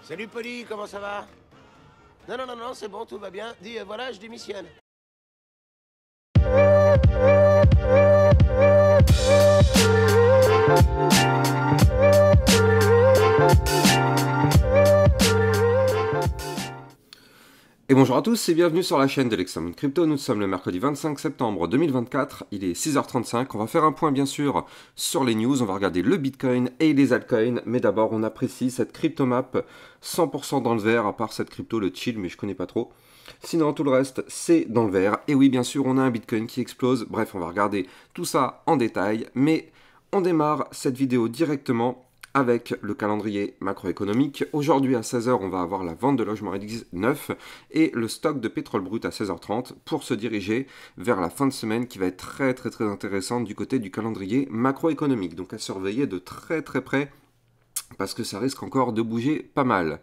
Salut Polly, comment ça va? Non, non, non, non, c'est bon, tout va bien. Dis, voilà, je démissionne. Et bonjour à tous et bienvenue sur la chaîne d'Alexandre Crypto. Nous sommes le mercredi 25 septembre 2024, il est 6h35. On va faire un point bien sûr sur les news, on va regarder le Bitcoin et les altcoins. Mais d'abord on apprécie cette cryptomap 100% dans le vert, à part cette crypto, le chill, mais je connais pas trop. Sinon tout le reste c'est dans le vert. Et oui bien sûr on a un Bitcoin qui explose. Bref on va regarder tout ça en détail. Mais on démarre cette vidéo directement avec le calendrier macroéconomique. Aujourd'hui à 16h, on va avoir la vente de logements neufs et le stock de pétrole brut à 16h30 pour se diriger vers la fin de semaine qui va être très intéressante du côté du calendrier macroéconomique. Donc à surveiller de très près parce que ça risque encore de bouger pas mal.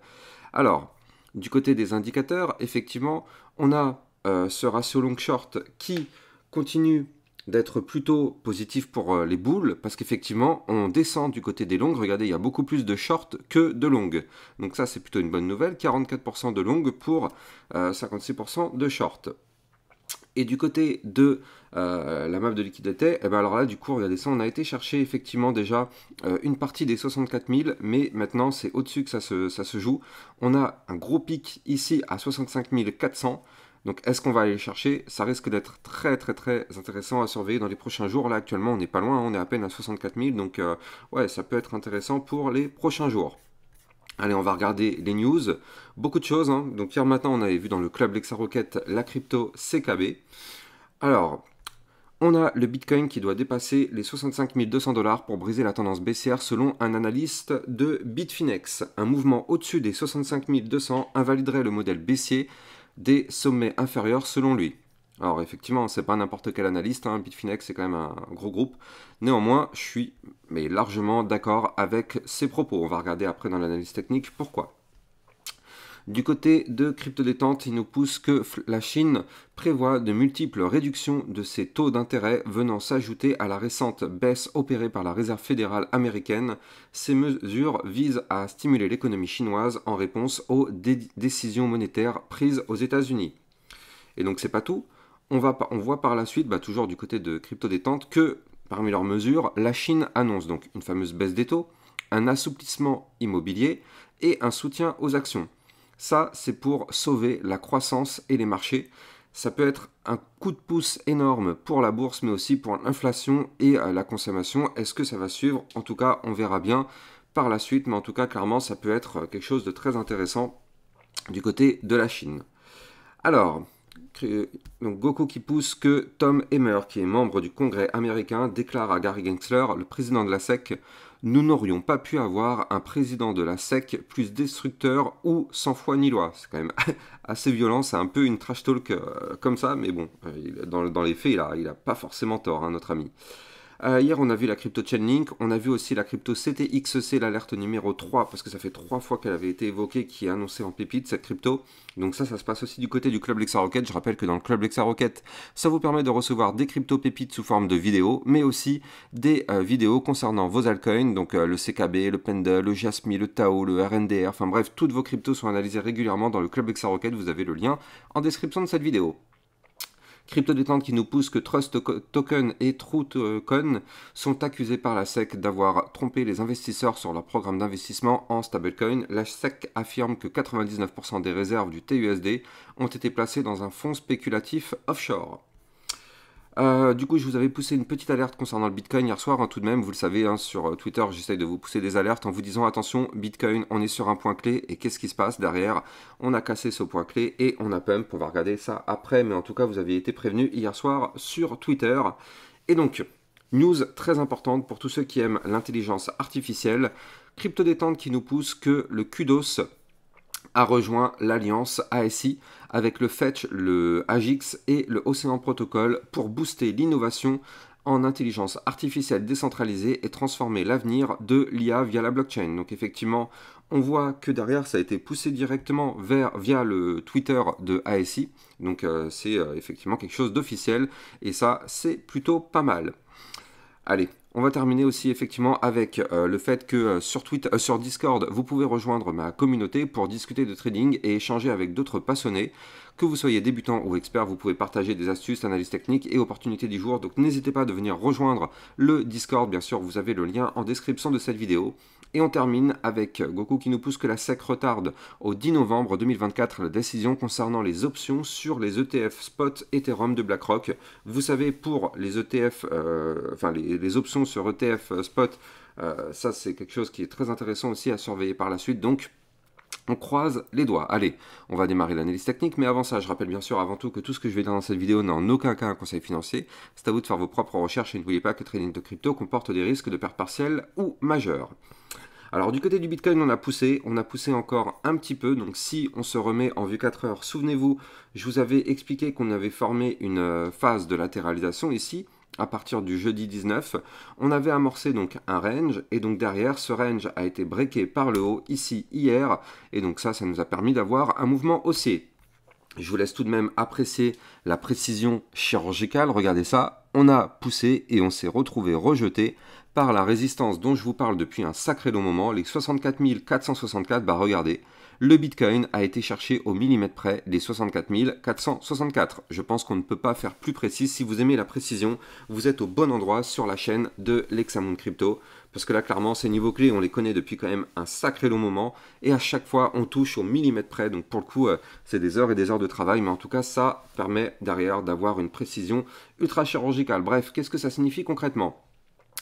Alors, du côté des indicateurs, effectivement, on a ce ratio long-short qui continue d'être plutôt positif pour les bulls, parce qu'effectivement, on descend du côté des longues. Regardez, il y a beaucoup plus de short que de longues. Donc ça, c'est plutôt une bonne nouvelle. 44% de longues pour 56% de short. Et du côté de la map de liquidité, et ben alors là, du coup, regardez ça, on a été chercher effectivement déjà une partie des 64 000, mais maintenant, c'est au-dessus que ça se joue. On a un gros pic ici à 65 400. Donc est-ce qu'on va aller le chercher? Ça risque d'être très intéressant à surveiller dans les prochains jours. Là actuellement on n'est pas loin, on est à peine à 64 000, donc ouais, ça peut être intéressant pour les prochains jours. Allez, on va regarder les news, beaucoup de choses, hein. Donc hier matin on avait vu dans le club Lexarocket la crypto CKB. Alors, on a le Bitcoin qui doit dépasser les 65 200 $ pour briser la tendance baissière selon un analyste de Bitfinex. Un mouvement au-dessus des 65 200 invaliderait le modèle baissier des sommets inférieurs selon lui. Alors effectivement, c'est pas n'importe quel analyste, hein. Bitfinex c'est quand même un gros groupe. Néanmoins, je suis largement d'accord avec ses propos. On va regarder après dans l'analyse technique pourquoi. Du côté de Crypto Détente, il nous pousse que la Chine prévoit de multiples réductions de ses taux d'intérêt venant s'ajouter à la récente baisse opérée par la Réserve fédérale américaine. Ces mesures visent à stimuler l'économie chinoise en réponse aux décisions monétaires prises aux États-Unis. Et donc c'est pas tout. On voit par la suite, toujours du côté de Crypto Détente, que parmi leurs mesures, la Chine annonce donc une fameuse baisse des taux, un assouplissement immobilier et un soutien aux actions. Ça, c'est pour sauver la croissance et les marchés. Ça peut être un coup de pouce énorme pour la bourse, mais aussi pour l'inflation et la consommation. Est-ce que ça va suivre? En tout cas, on verra bien par la suite. Mais en tout cas, clairement, ça peut être quelque chose de très intéressant du côté de la Chine. Alors, donc Goku qui pousse que Tom Emmer, qui est membre du Congrès américain, déclare à Gary Gensler, le président de la SEC, « Nous n'aurions pas pu avoir un président de la SEC plus destructeur ou sans foi ni loi ». C'est quand même assez violent, c'est un peu une trash talk comme ça, mais bon, dans les faits, il a pas forcément tort, hein, notre ami. Hier, on a vu la crypto Chainlink, on a vu aussi la crypto CTXC, l'alerte numéro 3, parce que ça fait 3 fois qu'elle avait été évoquée, qui est annoncée en pépite, cette crypto. Donc ça se passe aussi du côté du Club Lexarocket. Je rappelle que dans le Club Lexarocket, ça vous permet de recevoir des crypto pépites sous forme de vidéos, mais aussi des vidéos concernant vos altcoins, donc le CKB, le Pendle, le Jasmy, le Tao, le RNDR, enfin bref, toutes vos cryptos sont analysées régulièrement dans le Club Lexarocket. Vous avez le lien en description de cette vidéo. Crypto Détente qui nous pousse que Trust Token et True Token sont accusés par la SEC d'avoir trompé les investisseurs sur leur programme d'investissement en stablecoin. La SEC affirme que 99% des réserves du TUSD ont été placées dans un fonds spéculatif offshore. Du coup, je vous avais poussé une petite alerte concernant le Bitcoin hier soir, hein, tout de même, vous le savez, hein, sur Twitter, j'essaye de vous pousser des alertes en vous disant attention, Bitcoin, on est sur un point clé, et qu'est-ce qui se passe derrière? On a cassé ce point clé et on a pump, on va regarder ça après, mais en tout cas, vous avez été prévenus hier soir sur Twitter. Et donc, news très importante pour tous ceux qui aiment l'intelligence artificielle, Crypto Détente qui nous pousse que le Kudos a rejoint l'alliance ASI avec le Fetch, le Agix et le Océan Protocol pour booster l'innovation en intelligence artificielle décentralisée et transformer l'avenir de l'IA via la blockchain. Donc effectivement, on voit que derrière, ça a été poussé directement via le Twitter de ASI. Donc c'est effectivement quelque chose d'officiel et ça, c'est plutôt pas mal. Allez, On va terminer aussi effectivement avec le fait que sur Discord, vous pouvez rejoindre ma communauté pour discuter de trading et échanger avec d'autres passionnés. Que vous soyez débutant ou expert, vous pouvez partager des astuces, analyses techniques et opportunités du jour. Donc n'hésitez pas à venir rejoindre le Discord. Bien sûr, vous avez le lien en description de cette vidéo. Et on termine avec Goku qui nous pousse que la SEC retarde au 10 novembre 2024 la décision concernant les options sur les ETF Spot Ethereum de BlackRock. Vous savez, pour les ETF, les options sur ETF Spot, ça c'est quelque chose qui est très intéressant aussi à surveiller par la suite. Donc, on croise les doigts. Allez, on va démarrer l'analyse technique, mais avant ça, je rappelle bien sûr avant tout que tout ce que je vais dire dans cette vidéo n'a en aucun cas un conseil financier. C'est à vous de faire vos propres recherches et n'oubliez pas que le trading de crypto comporte des risques de perte partielle ou majeure. Alors du côté du Bitcoin, on a poussé encore un petit peu, donc si on se remet en vue 4 heures, souvenez-vous, je vous avais expliqué qu'on avait formé une phase de latéralisation ici, à partir du jeudi 19, on avait amorcé donc un range, et donc derrière, ce range a été breaké par le haut, ici, hier, et donc ça nous a permis d'avoir un mouvement haussier. Je vous laisse tout de même apprécier la précision chirurgicale, regardez ça, on a poussé et on s'est retrouvé rejeté par la résistance dont je vous parle depuis un sacré long moment, les 64 464, bah regardez, le Bitcoin a été cherché au millimètre près les 64 464. Je pense qu'on ne peut pas faire plus précis. Si vous aimez la précision, vous êtes au bon endroit sur la chaîne de l'Hexamoon Crypto. Parce que là, clairement, ces niveaux clés, on les connaît depuis quand même un sacré long moment. Et à chaque fois, on touche au millimètre près. Donc pour le coup, c'est des heures et des heures de travail. Mais en tout cas, ça permet derrière d'avoir une précision ultra chirurgicale. Bref, qu'est-ce que ça signifie concrètement ?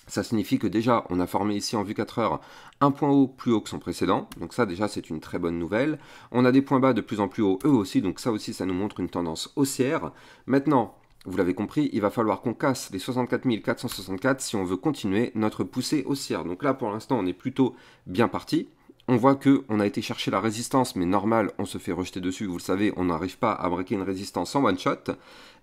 Ça signifie que déjà, on a formé ici en vue 4 heures un point haut plus haut que son précédent. Donc ça, déjà, c'est une très bonne nouvelle. On a des points bas de plus en plus haut, eux aussi. Donc ça aussi, ça nous montre une tendance haussière. Maintenant, vous l'avez compris, il va falloir qu'on casse les 64 464 si on veut continuer notre poussée haussière. Donc là, pour l'instant, on est plutôt bien parti. On voit qu'on a été chercher la résistance, mais normal, on se fait rejeter dessus. Vous le savez, on n'arrive pas à breaker une résistance en one shot.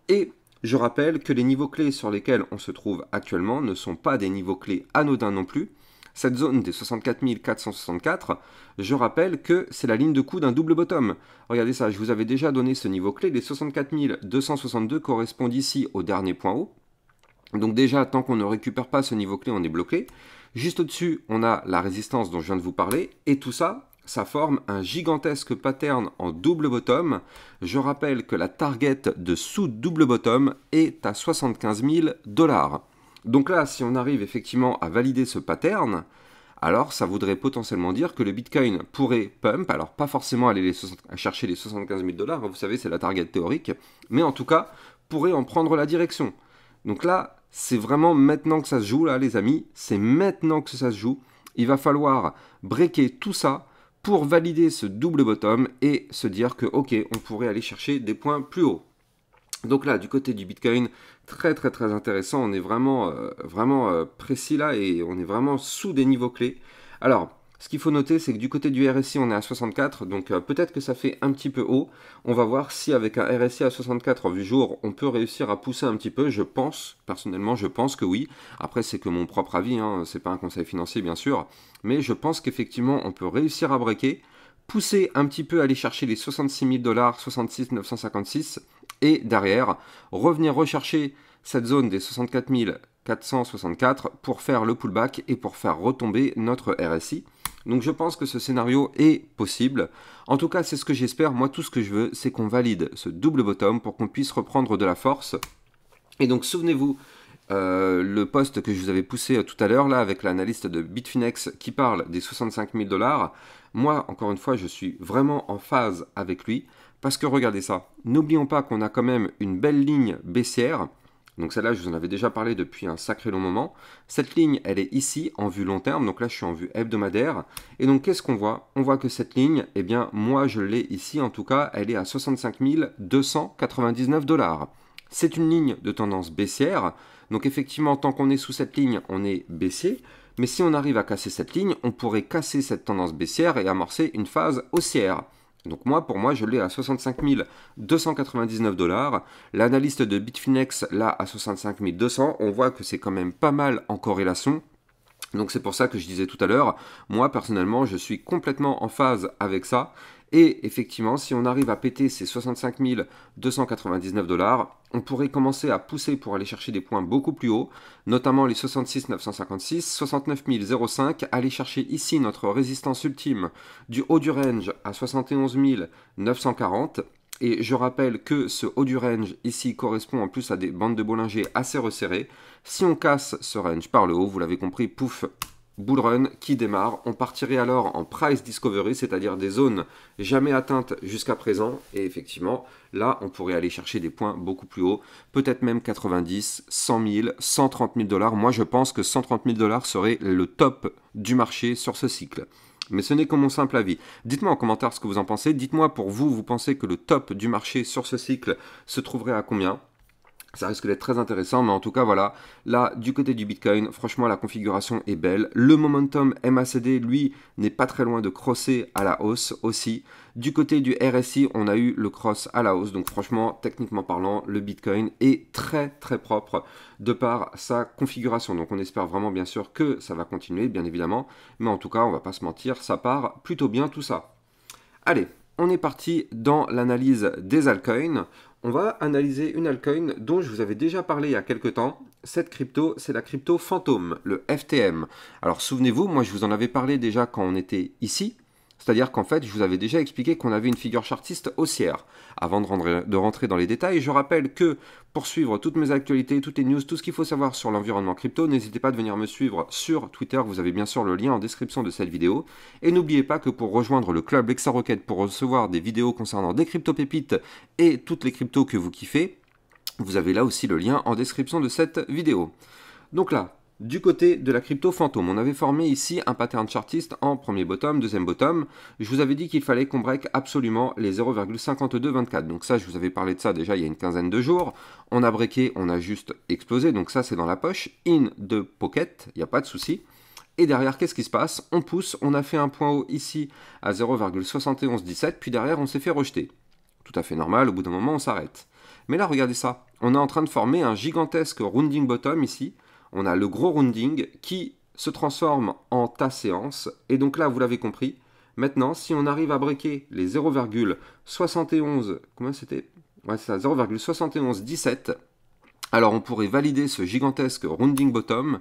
Et je rappelle que les niveaux clés sur lesquels on se trouve actuellement ne sont pas des niveaux clés anodins non plus. Cette zone des 64 464, je rappelle que c'est la ligne de coup d'un double bottom. Regardez ça, je vous avais déjà donné ce niveau clé. Les 64 262 correspondent ici au dernier point haut. Donc déjà, tant qu'on ne récupère pas ce niveau clé, on est bloqué. Juste au-dessus, on a la résistance dont je viens de vous parler. Et tout ça, ça forme un gigantesque pattern en double bottom. Je rappelle que la target de sous double bottom est à 75 000 $. Donc là, si on arrive effectivement à valider ce pattern, alors ça voudrait potentiellement dire que le Bitcoin pourrait pump, alors pas forcément aller chercher les 75 000 $, vous savez, c'est la target théorique, mais en tout cas, pourrait en prendre la direction. Donc là, c'est vraiment maintenant que ça se joue, là les amis, c'est maintenant que ça se joue. Il va falloir breaker tout ça pour valider ce double bottom et se dire que ok, on pourrait aller chercher des points plus hauts. Donc là, du côté du Bitcoin, très intéressant, on est vraiment précis là et on est vraiment sous des niveaux clés. Alors, ce qu'il faut noter, c'est que du côté du RSI, on est à 64, donc peut-être que ça fait un petit peu haut. On va voir si avec un RSI à 64 en vue jour, on peut réussir à pousser un petit peu. Je pense, personnellement, je pense que oui. Après, c'est que mon propre avis, hein, c'est pas un conseil financier, bien sûr. Mais je pense qu'effectivement, on peut réussir à breaker, pousser un petit peu, aller chercher les 66 000 $, 66 956, et derrière, revenir rechercher cette zone des 64 464 pour faire le pullback et pour faire retomber notre RSI. Donc je pense que ce scénario est possible. En tout cas, c'est ce que j'espère. Moi, tout ce que je veux, c'est qu'on valide ce double bottom pour qu'on puisse reprendre de la force. Et donc, souvenez-vous, le post que je vous avais poussé tout à l'heure, là, avec l'analyste de Bitfinex qui parle des 65 000 $. Moi, encore une fois, je suis vraiment en phase avec lui. Parce que regardez ça. N'oublions pas qu'on a quand même une belle ligne baissière. Donc celle-là, je vous en avais déjà parlé depuis un sacré long moment. Cette ligne, elle est ici, en vue long terme. Donc là, je suis en vue hebdomadaire. Et donc, qu'est-ce qu'on voit? On voit que cette ligne, eh bien, moi, je l'ai ici. En tout cas, elle est à 65 299 $. C'est une ligne de tendance baissière. Donc effectivement, tant qu'on est sous cette ligne, on est baissier. Mais si on arrive à casser cette ligne, on pourrait casser cette tendance baissière et amorcer une phase haussière. Donc moi, pour moi, je l'ai à 65 299 $. L'analyste de Bitfinex l'a à 65 200. On voit que c'est quand même pas mal en corrélation. Donc c'est pour ça que je disais tout à l'heure, moi personnellement je suis complètement en phase avec ça Et effectivement, si on arrive à péter ces 65 299 $, on pourrait commencer à pousser pour aller chercher des points beaucoup plus hauts, notamment les 66 956, 69 005, aller chercher ici notre résistance ultime du haut du range à 71 940. Et je rappelle que ce haut du range ici correspond en plus à des bandes de Bollinger assez resserrées. Si on casse ce range par le haut, vous l'avez compris, pouf, bull run qui démarre. On partirait alors en price discovery, c'est-à-dire des zones jamais atteintes jusqu'à présent. Et effectivement, là, on pourrait aller chercher des points beaucoup plus hauts, peut-être même 90, 100 000, 130 000 $. Moi, je pense que 130 000 $ serait le top du marché sur ce cycle. Mais ce n'est que mon simple avis. Dites-moi en commentaire ce que vous en pensez. Dites-moi pour vous, vous pensez que le top du marché sur ce cycle se trouverait à combien ? Ça risque d'être très intéressant, mais en tout cas, voilà. Là, du côté du Bitcoin, franchement, la configuration est belle. Le momentum MACD, lui, n'est pas très loin de crosser à la hausse aussi. Du côté du RSI, on a eu le cross à la hausse. Donc franchement, techniquement parlant, le Bitcoin est très, très propre de par sa configuration. Donc on espère vraiment, bien sûr, que ça va continuer, bien évidemment. Mais en tout cas, on va pas se mentir, ça part plutôt bien tout ça. Allez, on est parti dans l'analyse des altcoins. On va analyser une altcoin dont je vous avais déjà parlé il y a quelques temps. Cette crypto, c'est la crypto fantôme, le FTM. Alors souvenez-vous, moi je vous en avais parlé déjà quand on était ici. C'est-à-dire qu'en fait, je vous avais déjà expliqué qu'on avait une figure chartiste haussière. Avant de rentrer dans les détails, je rappelle que pour suivre toutes mes actualités, toutes les news, tout ce qu'il faut savoir sur l'environnement crypto, n'hésitez pas de venir me suivre sur Twitter. Vous avez bien sûr le lien en description de cette vidéo. Et n'oubliez pas que pour rejoindre le club LexaRocket, pour recevoir des vidéos concernant des crypto-pépites et toutes les cryptos que vous kiffez, vous avez là aussi le lien en description de cette vidéo. Donc là, du côté de la crypto fantôme, on avait formé ici un pattern chartiste en premier bottom, deuxième bottom. Je vous avais dit qu'il fallait qu'on break absolument les 0,5224. Donc ça, je vous avais parlé de ça déjà il y a une quinzaine de jours. On a breaké, on a juste explosé. Donc ça, c'est dans la poche. In the pocket, il n'y a pas de souci. Et derrière, qu'est-ce qui se passe? On pousse, on a fait un point haut ici à 0,7117. Puis derrière, on s'est fait rejeter. Tout à fait normal, au bout d'un moment, on s'arrête. Mais là, regardez ça. On est en train de former un gigantesque rounding bottom ici. On a le gros rounding qui se transforme en ta séance. Et donc là, vous l'avez compris. Maintenant, si on arrive à breaker les 0,71... Combien c'était? Ouais, c'est ça, 0,7117. Alors, on pourrait valider ce gigantesque rounding bottom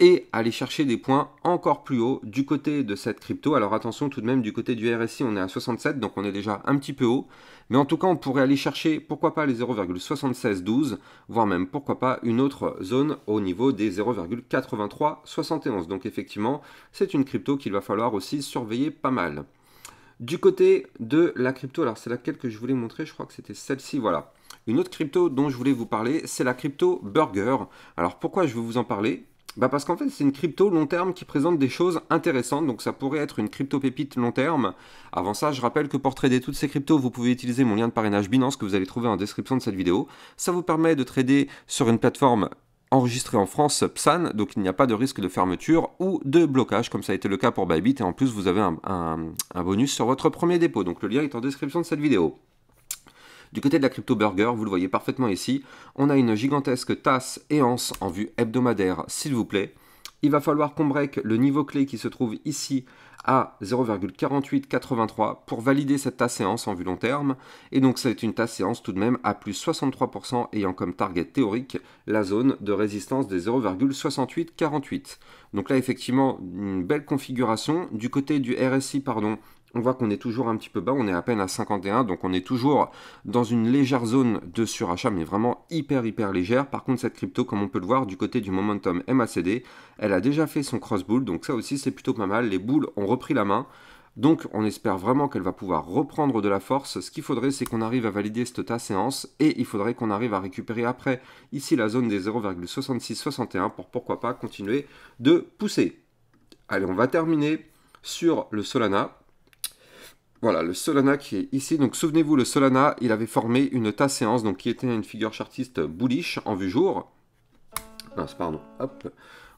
et aller chercher des points encore plus hauts du côté de cette crypto. Alors attention tout de même, du côté du RSI, on est à 67, donc on est déjà un petit peu haut. Mais en tout cas, on pourrait aller chercher, pourquoi pas les 0,7612, voire même, pourquoi pas, une autre zone au niveau des 0,8371. Donc effectivement, c'est une crypto qu'il va falloir aussi surveiller pas mal. Du côté de la crypto, alors c'est laquelle que je voulais montrer, je crois que c'était celle-ci, voilà. Une autre crypto dont je voulais vous parler, c'est la crypto Burger. Alors pourquoi je veux vous en parler ? Parce qu'en fait, c'est une crypto long terme qui présente des choses intéressantes. Donc, ça pourrait être une crypto pépite long terme. Avant ça, je rappelle que pour trader toutes ces cryptos, vous pouvez utiliser mon lien de parrainage Binance que vous allez trouver en description de cette vidéo. Ça vous permet de trader sur une plateforme enregistrée en France, PSAN. Donc, il n'y a pas de risque de fermeture ou de blocage, comme ça a été le cas pour Bybit. Et en plus, vous avez un bonus sur votre premier dépôt. Donc, le lien est en description de cette vidéo. Du côté de la crypto Burger, vous le voyez parfaitement ici, on a une gigantesque tasse et anse en vue hebdomadaire, s'il vous plaît. Il va falloir qu'on break le niveau clé qui se trouve ici à 0,4883 pour valider cette tasse séance en vue long terme. Et donc c'est une tasse séance tout de même à plus 63% ayant comme target théorique la zone de résistance des 0,6848. Donc là effectivement une belle configuration. Du côté du RSI, pardon, on voit qu'on est toujours un petit peu bas, on est à peine à 51, donc on est toujours dans une légère zone de surachat, mais vraiment hyper légère. Par contre, cette crypto, comme on peut le voir, du côté du momentum MACD, elle a déjà fait son cross bull, donc ça aussi c'est plutôt pas mal. Les bulls ont repris la main, donc on espère vraiment qu'elle va pouvoir reprendre de la force. Ce qu'il faudrait, c'est qu'on arrive à valider cette ta séance, et il faudrait qu'on arrive à récupérer après, ici la zone des 0,6661, pour pourquoi pas continuer de pousser. Allez, on va terminer sur le Solana. Voilà, le Solana qui est ici. Donc souvenez-vous, le Solana, il avait formé une tasse séance, donc qui était une figure chartiste bullish en vue jour. Mince, pardon. Hop.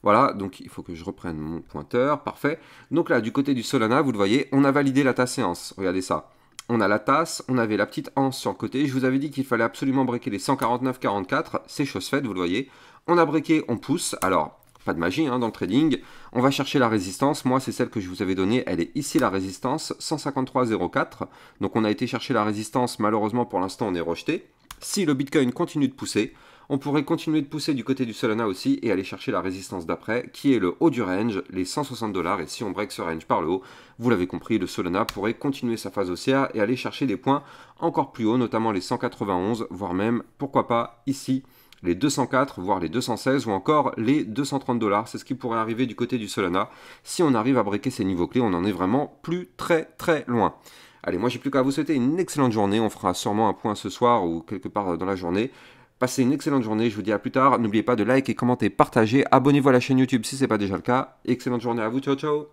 Voilà, donc il faut que je reprenne mon pointeur. Parfait. Donc là, du côté du Solana, vous le voyez, on a validé la tasse séance. Regardez ça. On a la tasse, on avait la petite anse sur le côté. Je vous avais dit qu'il fallait absolument breaker les 149,44. C'est chose faite, vous le voyez. On a breaké, on pousse. Alors, pas de magie hein, dans le trading. On va chercher la résistance, moi c'est celle que je vous avais donnée, elle est ici la résistance, 153,04. Donc on a été chercher la résistance, malheureusement pour l'instant on est rejeté. Si le Bitcoin continue de pousser, on pourrait continuer de pousser du côté du Solana aussi et aller chercher la résistance d'après, qui est le haut du range, les 160 $. Et si on break ce range par le haut, vous l'avez compris, le Solana pourrait continuer sa phase haussière et aller chercher des points encore plus hauts, notamment les 191, voire même, pourquoi pas, ici, les 204, voire les 216 ou encore les 230 $. C'est ce qui pourrait arriver du côté du Solana. Si on arrive à breaker ces niveaux clés, on en est vraiment plus très loin. Allez, moi j'ai plus qu'à vous souhaiter une excellente journée. On fera sûrement un point ce soir ou quelque part dans la journée. Passez une excellente journée, je vous dis à plus tard. N'oubliez pas de liker, commenter, partager. Abonnez-vous à la chaîne YouTube si ce n'est pas déjà le cas. Excellente journée à vous, ciao ciao.